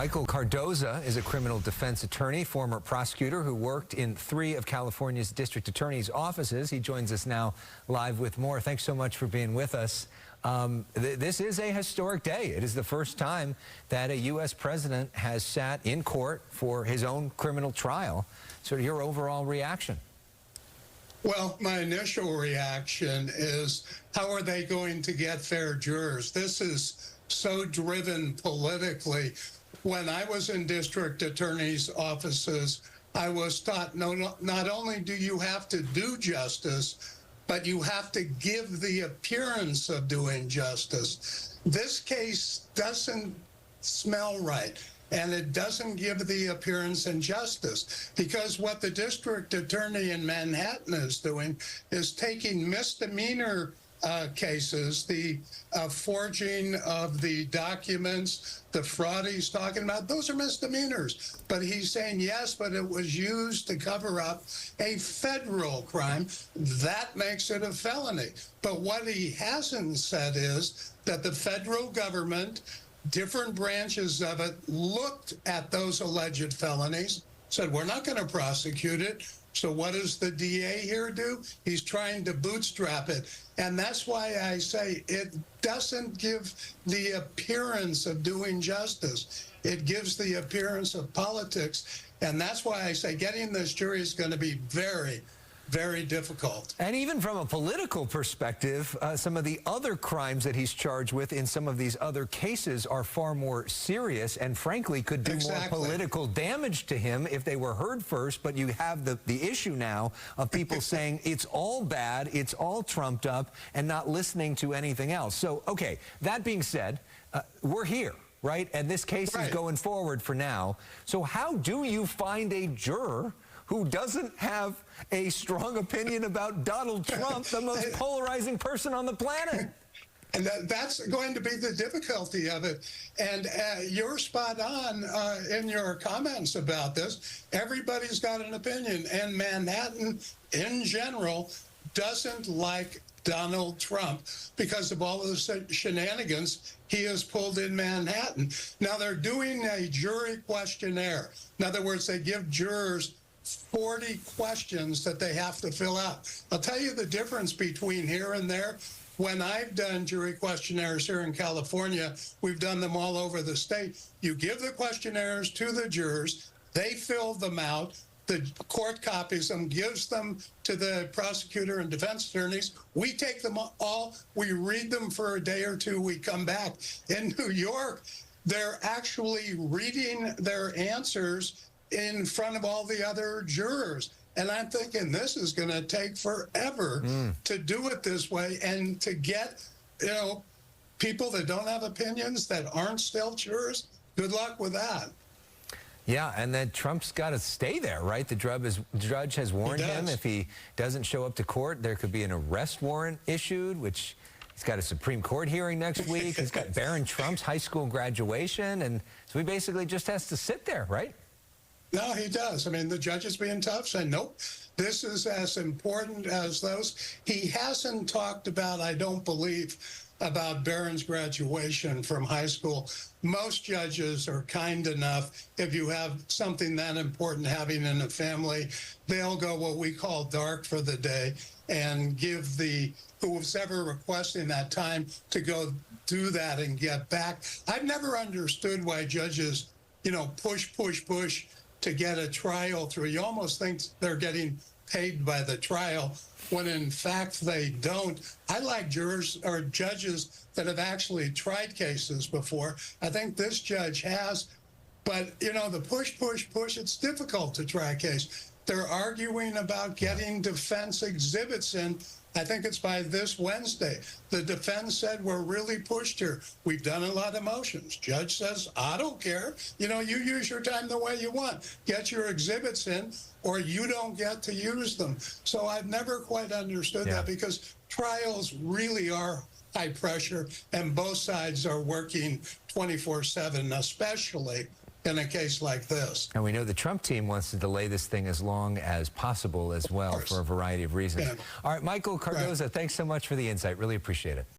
Michael Cardoza is a criminal defense attorney, former prosecutor who worked in 3 of California's district attorney's offices. He joins us now live with more. Thanks so much for being with us. This is a historic day. It is the first time that a U.S. president has sat in court for his own criminal trial. So your overall reaction? Well, my initial reaction is, how are they going to get fair jurors? This is so driven politically. When I was in district attorneys' offices, I was taught not only do you have to do justice, but you have to give the appearance of doing justice. This case doesn't smell right, and it doesn't give the appearance of justice, because what the district attorney in Manhattan is doing is taking misdemeanor cases, the forging of the documents, the fraud he's talking about, those are misdemeanors. But he's saying, yes, but it was used to cover up a federal crime. That makes it a felony. But what he hasn't said is that the federal government, different branches of it, looked at those alleged felonies, said, we're not going to prosecute it. So what does the DA here do? He's trying to bootstrap it. And that's why I say it doesn't give the appearance of doing justice. It gives the appearance of politics. And that's why I say getting this jury is going to be very, very difficult. And even from a political perspective, some of the other crimes that he's charged with in some of these other cases are far more serious and frankly could do more political damage to him if they were heard first. But you have the issue now of people saying it's all bad, it's all trumped up, and not listening to anything else. So, okay, that being said, we're here, right? And this case is going forward for now. So how do you find a juror who doesn't have a strong opinion about Donald Trump, the most polarizing person on the planet? And that's going to be the difficulty of it. And you're spot on in your comments about this. Everybody's got an opinion. And Manhattan, in general, doesn't like Donald Trump because of all of the shenanigans he has pulled in Manhattan. Now, they're doing a jury questionnaire. In other words, they give jurors 40 questions that they have to fill out. I'll tell you the difference between here and there. When I've done jury questionnaires here in California, we've done them all over the state. You give the questionnaires to the jurors, they fill them out, the court copies them, gives them to the prosecutor and defense attorneys. We take them all, we read them for a day or two, we come back. In New York, they're actually reading their answers in front of all the other jurors. And I'm thinking this is going to take forever to do it this way, and to get, people that don't have opinions, that aren't still jurors, good luck with that. Yeah, and then Trump's got to stay there, right? The judge has warned him if he doesn't show up to court, there could be an arrest warrant issued, which he's got a Supreme Court hearing next week. He's got Barron Trump's high school graduation, and so he basically just has to sit there, right? No, he does. I mean, the judge is being tough, saying, nope, this is as important as those. He hasn't talked about, I don't believe, about Barron's graduation from high school. Most judges are kind enough, if you have something that important having in a family, they'll go what we call dark for the day and give who's ever requesting that time to go do that and get back. I've never understood why judges, push to get a trial through. You almost think they're getting paid by the trial, when in fact they don't. I like jurors or judges that have actually tried cases before. I think this judge has, but the push, it's difficult to try a case. They're arguing about getting defense exhibits in. I think it's by this Wednesday. The defense said, we're really pushed here. We've done a lot of motions. Judge says, I don't care. You use your time the way you want. Get your exhibits in, or you don't get to use them. So I've never quite understood that, because trials really are high pressure, and both sides are working 24/7, especially in a case like this. And we know the Trump team wants to delay this thing as long as possible as well, for a variety of reasons. All right, Michael Cardoza, thanks so much for the insight. Really appreciate it.